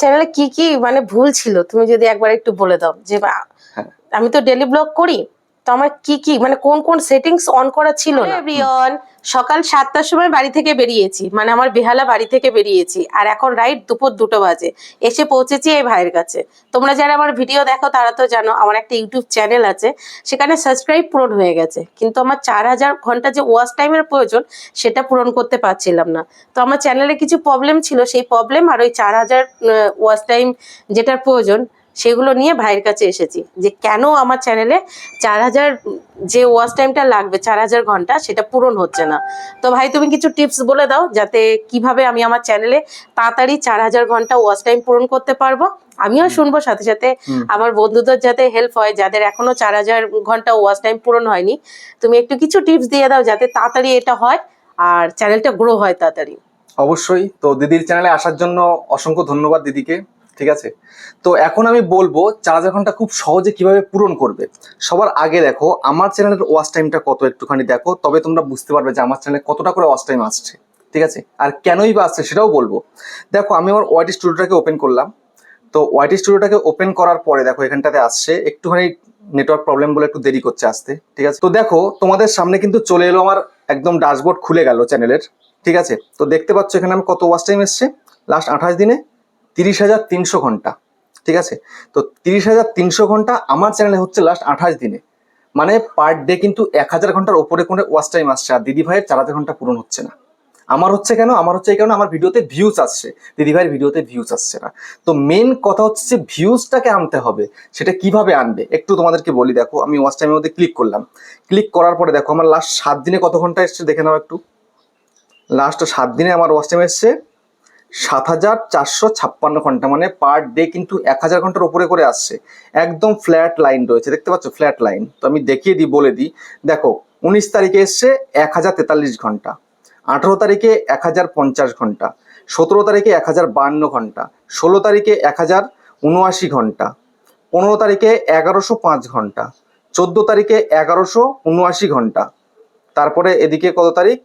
চ্যানেলে কি কি মানে ভুল ছিল তুমি যদি একবার একটু বলে দাও যে হ্যাঁ। আমি তো ডেলি ব্লগ করি, তো আমার কি কি মানে কোন কোন সেটিংস অন করা ছিল না। এভরিওয়ান, সকাল 7টার সময় বাড়ি থেকে বেরিয়েছি, মানে আমার বেহালা বাড়ি থেকে বেরিয়েছি, আর এখন রাইট দুপুর 2টো বাজে এসে পৌঁছেছি এই ভাইয়ের কাছে। তোমরা যারা আমার ভিডিও দেখো তারা তো জানো আমার একটা ইউটিউব চ্যানেল আছে, সেখানে সাবস্ক্রাইব পূরণ হয়ে গেছে, কিন্তু আমার 4000 ঘন্টা যে ওয়াচ টাইমের প্রয়োজন সেটা পূরণ করতে পারছিলাম না। তো আমার চ্যানেলে কিছু প্রবলেম ছিল, সেই প্রবলেম আর ওই 4000 ওয়াচ টাইম যেটার প্রয়োজন সেগুলো নিয়ে ভাইয়ের কাছে এসেছি যে কেন আমার চ্যানেলে 4000 যে ওয়াচ টাইমটা লাগবে 4000 ঘন্টা সেটা পূরণ হচ্ছে না। তো ভাই তুমি কিছু টিপস বলে দাও যাতে কিভাবে আমি আমার চ্যানেলে তাড়াতাড়ি 4000 ঘন্টা ওয়াচ টাইম পূরণ করতে পারবো। আমিও শুনবো, সাথে সাথে আমার বন্ধুদের যাতে হেল্প হয় যাদের এখনো 4000 ঘন্টা ওয়াচ টাইম পূরণ হয়নি। তুমি একটু কিছু টিপস দিয়ে দাও যাতে তাড়াতাড়ি এটা হয় আর চ্যানেলটা গ্রো হয় তাড়াতাড়ি। অবশ্যই। তো দিদির চ্যানেলে আসার জন্য অসংখ্য ধন্যবাদ দিদিকে। ঠিক আছে, তো এখন আমি বলবো 4000 ঘন্টা খুব সহজে কিভাবে পূরণ করবে। সবার আগে দেখো আমার চ্যানেলের ওয়াচ টাইমটা কত, একটুখানি দেখো, তবে তোমরা বুঝতে পারবে যে আমার চ্যানেলে কতটা করে ওয়াচ টাইম আসছে। ঠিক আছে, আর কেনই বা আসছে সেটাও বলবো। দেখো আমি আমার ওয়াইটি স্টুডিওটাকে ওপেন করলাম। তো ওয়াইটি স্টুডিওটাকে ওপেন করার পরে দেখো এখানটাতে আসছে, একটুখানি নেটওয়ার্ক প্রবলেম বলে একটু দেরি করছে আসতে। ঠিক আছে, তো দেখো তোমাদের সামনে কিন্তু চলে এলো, আমার একদম ড্যাশবোর্ড খুলে গেল চ্যানেলের। ঠিক আছে, তো দেখতে পাচ্ছ এখানে আমি কত ওয়াচ টাইম এসছে লাস্ট 28 দিনে 30,300 ঘন্টা। ঠিক আছে, তো 30,300 ঘন্টা আমার চ্যানেলে হচ্ছে লাস্ট 28 দিনে, মানে পার ডে কিন্তু 1000 ঘন্টার ওপরে কোনো ওয়াচ টাইম আসছে, আর দিদি ভাইয়ের 4000 ঘন্টা পূরণ হচ্ছে না। আমার হচ্ছে কেন? আমার হচ্ছে এই কারণে আমার ভিডিওতে ভিউজ আসছে, দিদি ভাইয়ের ভিডিওতে ভিউজ আসছে না। তো মেন কথা হচ্ছে যে ভিউজটাকে আনতে হবে। সেটা কিভাবে আনবে একটু তোমাদেরকে বলি। দেখো আমি ওয়াচ টাইমের মধ্যে ক্লিক করলাম, ক্লিক করার পরে দেখো আমার লাস্ট 7 দিনে কত ঘন্টা এসছে দেখে নাও একটু। লাস্ট 7 দিনে আমার ওয়াচ টাইম এসছে 7456 ঘন্টা, মানে পার ডে কিন্তু 1000 ঘন্টার উপরে করে আসছে। একদম ফ্ল্যাট লাইন রয়েছে, দেখতে পাচ্ছ ফ্ল্যাট লাইন। তো আমি দেখিয়ে দিই, বলে দিই। দেখো 19 তারিখে এসছে 1043 ঘন্টা, 18 তারিখে 1050 ঘন্টা, 17 তারিখে 1052 ঘন্টা, 16 তারিখে 1079 ঘন্টা, 15 তারিখে 1105 ঘন্টা, 14 তারিখে 1179 ঘন্টা, তারপরে এদিকে কত তারিখ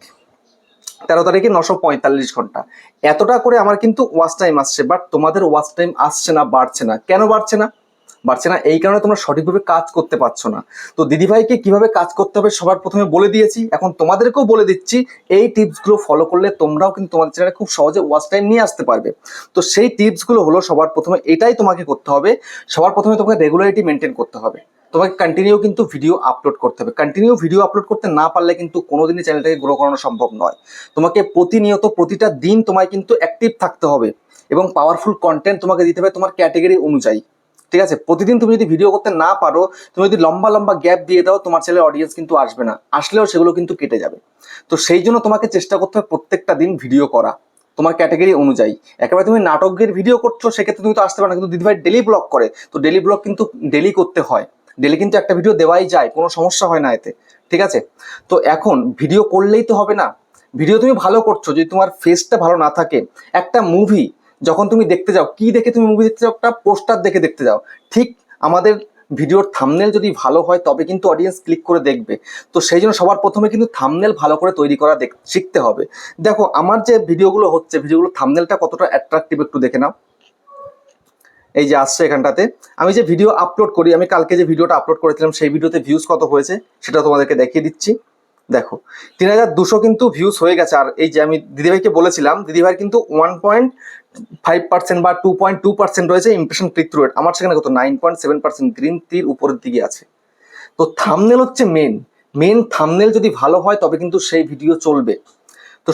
13 তারিখে 945 ঘন্টা। এতটা করে আমার কিন্তু ওয়াচ টাইম আসছে, বাট তোমাদের ওয়াচ টাইম আসছে না, বাড়ছে না। কেন বাড়ছে না? বাড়ছে না এই কারণে তোমরা সঠিকভাবে কাজ করতে পারছো না। তো দিদিভাইকে কিভাবে কাজ করতে হবে সবার প্রথমে বলে দিয়েছি, এখন তোমাদেরকেও বলে দিচ্ছি। এই টিপসগুলো ফলো করলে তোমরাও কিন্তু তোমাদের চ্যানেলে খুব সহজে ওয়াচ টাইম নিয়ে আসতে পারবে। তো সেই টিপসগুলো হলো, সবার প্রথমে এটাই তোমাকে করতে হবে। সবার প্রথমে তোমাকে রেগুলারিটি মেনটেন করতে হবে। তোমাকে কন্টিনিউ কিন্তু ভিডিও আপলোড করতে হবে। কন্টিনিউ ভিডিও আপলোড করতে না পারলে কিন্তু কোনোদিনই চ্যানেলটাকে গ্রো করানো সম্ভব নয়। তোমাকে প্রতিনিয়ত প্রতিটা দিন তোমায় কিন্তু অ্যাক্টিভ থাকতে হবে এবং পাওয়ারফুল কন্টেন্ট তোমাকে দিতে হবে তোমার ক্যাটেগরি অনুযায়ী। ঠিক আছে, প্রতিদিন তুমি যদি ভিডিও করতে না পারো, তুমি যদি লম্বা লম্বা গ্যাপ দিয়ে দাও, তোমার চ্যানেলের অডিয়েন্স কিন্তু আসবে না, আসলেও সেগুলো কিন্তু কেটে যাবে। তো সেই জন্য তোমাকে চেষ্টা করতে হবে প্রত্যেকটা দিন ভিডিও করা তোমার ক্যাটেগরি অনুযায়ী। একেবারে তুমি নাটকের ভিডিও করছো সেক্ষেত্রে তুমি তো আসতে পারো না, কিন্তু দিদিভাই ডেলি ব্লগ করে, তো ডেলি ব্লগ কিন্তু ডেলি করতে হয়, ডেলি কিন্তু একটা ভিডিও দেওয়াই যায়, কোনো সমস্যা হয় না এতে। ঠিক আছে, তো এখন ভিডিও করলেই তো হবে না। ভিডিও তুমি ভালো করছো, যদি তোমার ফেসটা ভালো না থাকে, একটা মুভি যখন তুমি দেখতে যাও, কি দেখে তুমি মুভি দেখতে যাও? একটা পোস্টার দেখে দেখতে যাও। ঠিক আমাদের ভিডিওর থাম্বনেল যদি ভালো হয় তবে কিন্তু অডিয়েন্স ক্লিক করে দেখবে। তো সেই জন্য সবার প্রথমে কিন্তু থাম্বনেল ভালো করে তৈরি করা শিখতে হবে। দেখো আমার যে ভিডিওগুলো হচ্ছে, ভিডিওগুলো থাম্বনেলটা কতটা অ্যাট্রাকটিভ একটু দেখে নাও। এই যে আসছে এখানটাতে, আমি যে ভিডিও আপলোড করি, আমি কালকে যে ভিডিওটা আপলোড করেছিলাম সেই ভিডিওতে ভিউজ কত হয়েছে সেটা তোমাদেরকে দেখিয়ে দিচ্ছি। দেখো 3200 কিন্তু ভিউজ হয়ে গেছে। আর এই যে আমি দিদিভাইকে বলেছিলাম, দিদিভাই কিন্তু 1.5% বা 2.2% রয়েছে ইমপ্রেশন ক্লিক থ্রু রেট, আমার সেখানে কত 9.7%, গ্রিন তীর উপরের দিকে আছে। তো থাম্বনেল হচ্ছে মেন থাম্বনেল যদি ভালো হয় তবে কিন্তু সেই ভিডিও চলবে। তো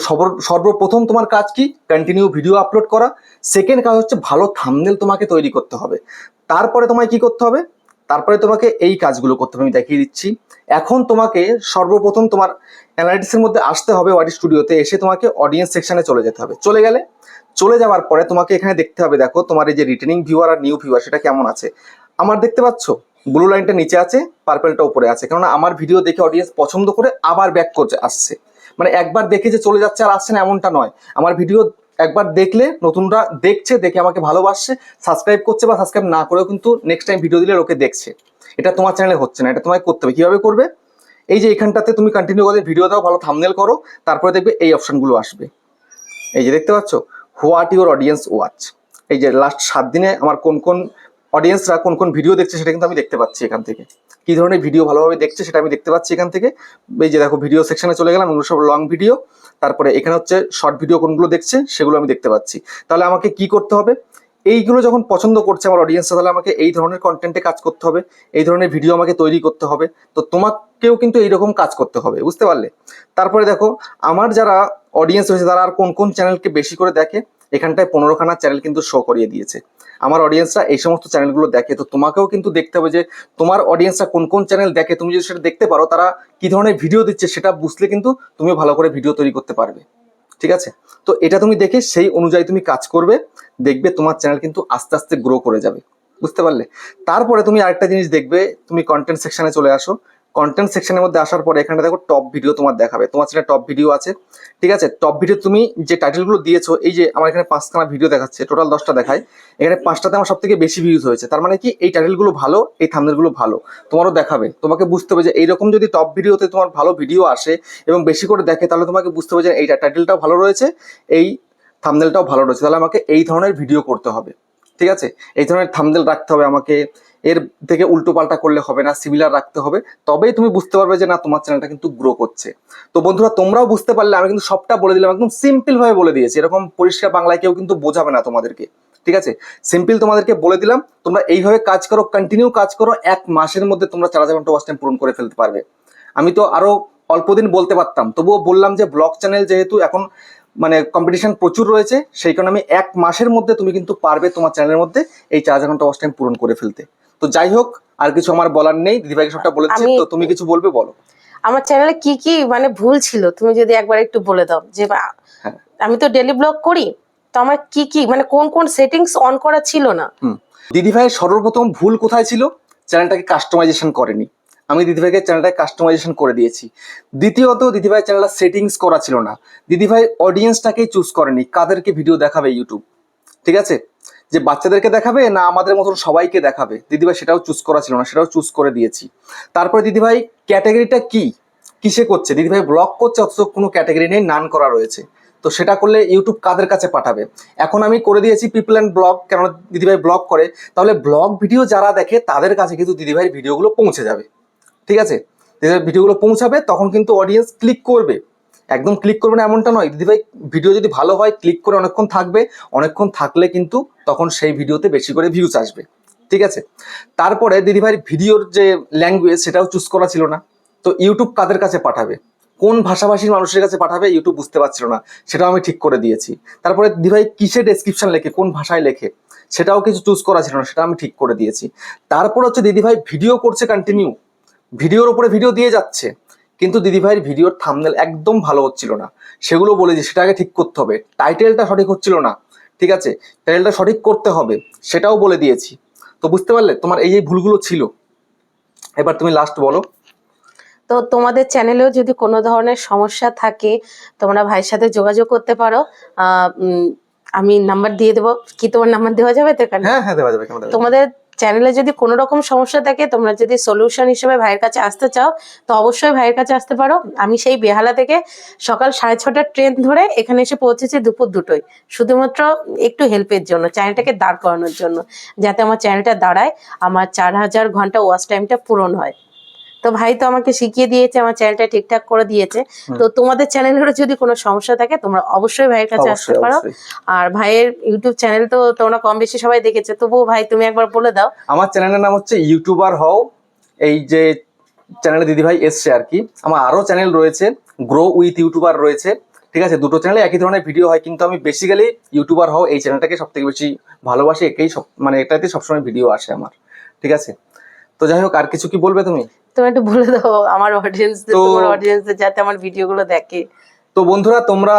সর্বপ্রথম তোমার কাজ কি? কন্টিনিউ ভিডিও আপলোড করা। সেকেন্ড কাজ হচ্ছে ভালো থাম্বনেল তোমাকে তৈরি করতে হবে। তারপরে তোমায় কি করতে হবে? তারপরে তোমাকে এই কাজগুলো করতে হবে, আমি দেখিয়ে দিচ্ছি। এখন তোমাকে সর্বপ্রথম তোমার অ্যানালিটিক্সের মধ্যে আসতে হবে, ওয়াইটি স্টুডিওতে এসে তোমাকে অডিয়েন্স সেকশনে চলে যেতে হবে। চলে যাওয়ার পরে তোমাকে এখানে দেখতে হবে, দেখো তোমার এই যে রিটেনিং ভিউয়ার আর নিউ ভিউয়ার সেটা কেমন আছে। আমার দেখতে পাচ্ছ ব্লু লাইনটা নিচে আছে, পার্পেলটা উপরে আছে, কেননা আমার ভিডিও দেখে অডিয়েন্স পছন্দ করে আবার ব্যাক করতে আসছে। মানে একবার দেখে যে চলে যাচ্ছে আর আসছে না এমনটা নয়। আমার ভিডিও একবার দেখলে নতুনরা দেখছে, দেখে আমাকে ভালোবাসছে, সাবস্ক্রাইব করছে, বা সাবস্ক্রাইব না করেও কিন্তু নেক্সট টাইম ভিডিও দিলে লোকে দেখছে। এটা তোমার চ্যানেলে হচ্ছে না, এটা তোমায় করতে হবে। কিভাবে করবে? এই যে এখানটাতে তুমি কন্টিনিউ করে ভিডিও দাও, ভালো থাম্বনেল করো, তারপরে দেখবে এই অপশনগুলো আসবে। এই যে দেখতে পাচ্ছ, হোয়াট ইউর অডিয়েন্স ওয়াচ, এই যে লাস্ট 7 দিনে আমার কোন কোন অডিয়েন্সরা কোন কোন ভিডিও দেখছে সেটা কিন্তু আমি দেখতে পাচ্ছি এখান থেকে। কি ধরনের ভিডিও ভালোভাবে দেখছে সেটা আমি দেখতে পাচ্ছি এখান থেকে। এই যে দেখো ভিডিও সেকশনে চলে গেলাম, এগুলো সব লং ভিডিও, তারপরে এখানে হচ্ছে শর্ট ভিডিও কোনগুলো দেখছে সেগুলো আমি দেখতে পাচ্ছি। তাহলে আমাকে কি করতে হবে, এইগুলো যখন পছন্দ করছে আমার অডিয়েন্সরা, তাহলে আমাকে এই ধরনের কন্টেন্টে কাজ করতে হবে, এই ধরনের ভিডিও আমাকে তৈরি করতে হবে। তো তোমাকেও কিন্তু এইরকম কাজ করতে হবে, বুঝতে পারলে? তারপরে দেখো আমার যারা অডিয়েন্স রয়েছে তারা আর কোন কোন চ্যানেলকে বেশি করে দেখে, এখানটায় 15খানা চ্যানেল কিন্তু শো করিয়ে দিয়েছে। আমার অডিয়েন্সরা এই সমস্ত চ্যানেলগুলো দেখে, তো তোমাকেও কিন্তু দেখতে হবে যে তোমার অডিয়েন্সরা কোন কোন চ্যানেল দেখে। তুমি যদি সেটা দেখতে পারো তারা কি ধরনের ভিডিও দিচ্ছে সেটা বুঝলে কিন্তু তুমি ভালো করে ভিডিও তৈরি করতে পারবে, ঠিক আছে? তো এটা তুমি দেখে সেই অনুযায়ী তুমি কাজ করবে, দেখবে তোমার চ্যানেল কিন্তু আস্তে আস্তে গ্রো করে যাবে, বুঝতে পারলে? তারপরে তুমি আরেকটা জিনিস দেখবে, তুমি কন্টেন্ট সেকশনে চলে আসো। কন্টেন্ট সেকশনের মধ্যে আসার পরে এখানে দেখো টপ ভিডিও তোমার দেখাবে, তোমার চ্যানেলে টপ ভিডিও আছে, ঠিক আছে? টপ ভিডিও তুমি যে টাইটেলগুলো দিয়েছো, এই যে আমার এখানে 5খানা ভিডিও দেখাচ্ছে, টোটাল 10টা দেখায়, এখানে 5টাতে আমার সব থেকে বেশি ভিউজ হয়েছে। তার মানে কি এই টাইটেলগুলো ভালো, এই থাম্বনেলগুলো ভালো, তোমারও দেখাবে। তোমাকে বুঝতে হবে যে এইরকম যদি টপ ভিডিওতে তোমার ভালো ভিডিও আসে এবং বেশি করে দেখে, তাহলে তোমাকে বুঝতে হবে যে এই টাইটেলটাও ভালো রয়েছে, এই থাম্বনেলটাও ভালো রয়েছে, তাহলে আমাকে এই ধরনের ভিডিও করতে হবে, ঠিক আছে? এই ধরনের থাম্বনেল রাখতে হবে আমাকে, এর থেকে উল্টো পাল্টা করলে হবে না, সিমিলার রাখতে হবে, তবেই তুমি বুঝতে পারবে যে না তোমার চ্যানেলটা কিন্তু গ্রো করছে। তো বন্ধুরা তোমরাও বুঝতে পারলে, আমি কিন্তু সবটা বলে দিলাম, একদম সিম্পল ভাবে বলে দিয়েছি, এরকম পরিষ্কার বাংলায় কেউ কিন্তু বোঝাবে না তোমাদেরকে, ঠিক আছে? সিম্পল তোমাদেরকে বলে দিলাম, তোমরা এইভাবে কাজ করো, কন্টিনিউ কাজ করো, 1 মাসের মধ্যে তোমরা 4000 ঘন্টা ওয়াচ টাইম পূরণ করে ফেলতে পারবে। আমি তো আরো অল্প দিন বলতে পারতাম, তবুও বললাম যে ব্লগ চ্যানেল যেহেতু এখন মানে কম্পিটিশন প্রচুর রয়েছে, সেই কারণে আমি 1 মাসের মধ্যে তুমি কিন্তু পারবে তোমার চ্যানেলের মধ্যে এই 4000 ঘন্টা ওয়াচ টাইম পূরণ করে ফেলতে। তো যাই হোক, আর কিছু আমার বলার নেই, দিদিভাইকে সবটা বলে দিচ্ছি, তো তুমি কিছু বলবে বলো। আমার চ্যানেলে কি কি মানে ভুল ছিল তুমি যদি একবার একটু বলে দাও, যে হ্যাঁ, আমি তো ডেলি ব্লগ করি, তো আমার কি কি মানে কোন কোন সেটিংস অন করা ছিল না। দিদিভাইয়ের সর্বপ্রথম ভুল কোথায় ছিল, চ্যানেলটাকে কাস্টমাইজেশন করেনি। আমি দিদিভাইকে চ্যানেলটাকে কাস্টমাইজেশন করে দিয়েছি। দ্বিতীয়ত, দিদিভাই চ্যানেলটা সেটিংস করা ছিল না। দিদিভাই অডিয়েন্সটাকেই চুজ করেনি, কাদেরকে ভিডিও দেখাবে ইউটিউব, ঠিক আছে? যে বাচ্চাদেরকে দেখাবে না আমাদের মতন সবাইকে দেখাবে, দিদিভাই সেটাও চুজ করা ছিল না, সেটাও চুজ করে দিয়েছি। তারপরে দিদিভাই ক্যাটাগরিটা কি কিসে করছে, দিদিভাই ব্লগ করছে অথচ কোনো ক্যাটাগরি নেই, নান করা রয়েছে, তো সেটা করলে ইউটিউব কাদের কাছে পাঠাবে? এখন আমি করে দিয়েছি পিপল অ্যান্ড ব্লগ, কেন দিদিভাই ব্লগ করে, তাহলে ব্লগ ভিডিও যারা দেখে তাদের কাছে কিন্তু দিদিভাইয়ের ভিডিওগুলো পৌঁছে যাবে, ঠিক আছে? দিদিভাই ভিডিওগুলো পৌঁছাবে, তখন কিন্তু অডিয়েন্স ক্লিক করবে। একদম ক্লিক করবে না এমনটা নয়, দিদিভাই ভিডিও যদি ভালো হয় ক্লিক করে অনেকক্ষণ থাকবে, অনেকক্ষণ থাকলে কিন্তু তখন সেই ভিডিওতে বেশি করে ভিউজ আসবে, ঠিক আছে? তারপরে দিদিভাইয়ের ভিডিওর যে ল্যাঙ্গুয়েজ সেটাও চুজ করা ছিল না, তো ইউটিউব কাদের কাছে পাঠাবে, কোন ভাষাভাষীর মানুষের কাছে পাঠাবে ইউটিউব বুঝতে পারছিল না, সেটাও আমি ঠিক করে দিয়েছি। তারপরে দিদিভাই কিসে ডেসক্রিপশন লেখে, কোন ভাষায় লেখে, সেটাও কিছু চুজ করা ছিল না, সেটা আমি ঠিক করে দিয়েছি। তারপর হচ্ছে দিদিভাই ভিডিও করছে কন্টিনিউ, ভিডিওর উপরে ভিডিও দিয়ে যাচ্ছে, কিন্তু দিদিভাইয়ের ভিডিওর থাম্বনেল একদম ভালো হচ্ছিল না, সেগুলো বলেছি সেটাকে ঠিক করতে হবে। টাইটেলটা সঠিক হচ্ছিল না, ঠিক আছে? টাইটেলটা সঠিক করতে হবে, সেটাও বলে দিয়েছি। তো বুঝতে পারলে তোমার এই এই ভুলগুলো ছিল। এবার তুমি লাস্ট বলো। তো তোমাদের চ্যানেলেও যদি কোনো ধরনের সমস্যা থাকে, তোমরা ভাইয়ের সাথে যোগাযোগ করতে পারো। আমি নাম্বার দিয়ে দেবো, কি তোমার নাম্বার দেওয়া যাবে তো এখানে? হ্যাঁ হ্যাঁ, দেওয়া যাবে, কেন দেওয়া যাবে না? তোমাদের চ্যানেলে যদি কোনো রকম সমস্যা থাকে, তোমরা যদি সলিউশন হিসেবে ভাইয়ের কাছে আসতে চাও, তো অবশ্যই ভাইয়ের কাছে আসতে পারো। আমি সেই বেহালা থেকে সকাল 6:30টার ট্রেন ধরে এখানে এসে পৌঁছেছি দুপুর 2টোয়, শুধুমাত্র একটু হেল্পের জন্য, চ্যানেলটাকে দাঁড় করানোর জন্য, যাতে আমার চ্যানেলটা দাঁড়ায়, আমার 4000 ঘন্টা ওয়াচ টাইমটা পূরণ হয়। তো ভাই তো আমাকে শিখিয়ে দিয়েছে, আমার চ্যানেলটা ঠিকঠাক করে দিয়েছে। তো তোমাদের চ্যানেলেরও যদি কোনো সমস্যা থাকে, তোমরা অবশ্যই ভাইয়ের কাছে আসতে অবশ্যই পারো। অবশ্যই। আর ভাইয়ের ইউটিউব চ্যানেল তো তোমরা কম বেশি সবাই দেখেছে, তবুও ভাই তুমি একবার বলে দাও। আমার চ্যানেলের নাম হচ্ছে ইউটিউবার হও, এই যে চ্যানেলে দিদিভাই এসছে আর কি। আমার আরো চ্যানেল রয়েছে, গ্রো উইথ ইউটিউবার রয়েছে, ঠিক আছে? দুটো চ্যানেলে একই ধরনের ভিডিও হয়, কিন্তু আমি বেসিক্যালি ইউটিউবার হও এই চ্যানেলটাকে সব থেকে বেশি ভালোবাসি, একেই সব মানে এটাতে সবসময় ভিডিও আসে আমার, ঠিক আছে? তো যাই হোক, আর কিছু কি বলবে তুমি? তুমি একটু বলে দাও আমার অডিয়েন্সদের, তো- তোমার অডিয়েন্সদের, যাতে আমার ভিডিওগুলো দেখে। তো বন্ধুরা, তোমরা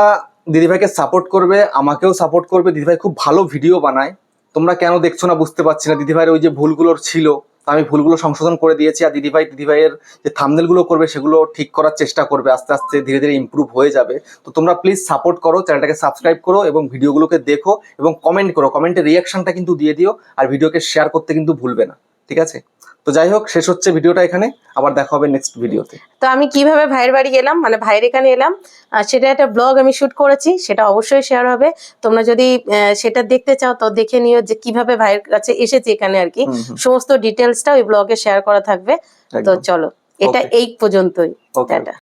দিদিভাইকে সাপোর্ট করবে, আমাকেও সাপোর্ট করবে। দিদিভাই খুব ভালো ভিডিও বানায়, তোমরা কেন দেখছো না বুঝতে পারছি না। দিদিভাইয়ের ওই যে ভুলগুলোর ছিল, আমি ভুলগুলো সংশোধন করে দিয়েছি। আর দিদিভাইয়ের যে থাম্বনেলগুলো করবে সেগুলো ঠিক করার চেষ্টা করবে, আস্তে আস্তে ধীরে ধীরে ইমপ্রুভ হয়ে যাবে। তো তোমরা প্লিজ সাপোর্ট করো, চ্যানেলটাকে সাবস্ক্রাইব করো এবং ভিডিওগুলোকে দেখো এবং কমেন্ট করো, কমেন্টে রিয়াকশনটা কিন্তু দিয়ে দিও, আর ভিডিওকে শেয়ার করতে কিন্তু ভুলবে না, ঠিক আছে? তো যাই হোক, শেষ হচ্ছে ভিডিওটা এখানে, আবার দেখা হবে নেক্সট ভিডিওতে। তো আমি কিভাবে ভাইয়ের বাড়ি গেলাম, মানে ভাইয়ের এখানে এলাম, সেটা একটা ব্লগ আমি শুট করেছি, সেটা অবশ্যই শেয়ার হবে। তোমরা যদি সেটা দেখতে চাও তো দেখে নিও যে কিভাবে ভাইয়ের কাছে এসেছি এখানে আর কি। সমস্ত ডিটেলসটা ওই ব্লগে শেয়ার করা থাকবে। তো একদম। চলো, এটা Okay. এই পর্যন্তই। Okay. টাটা।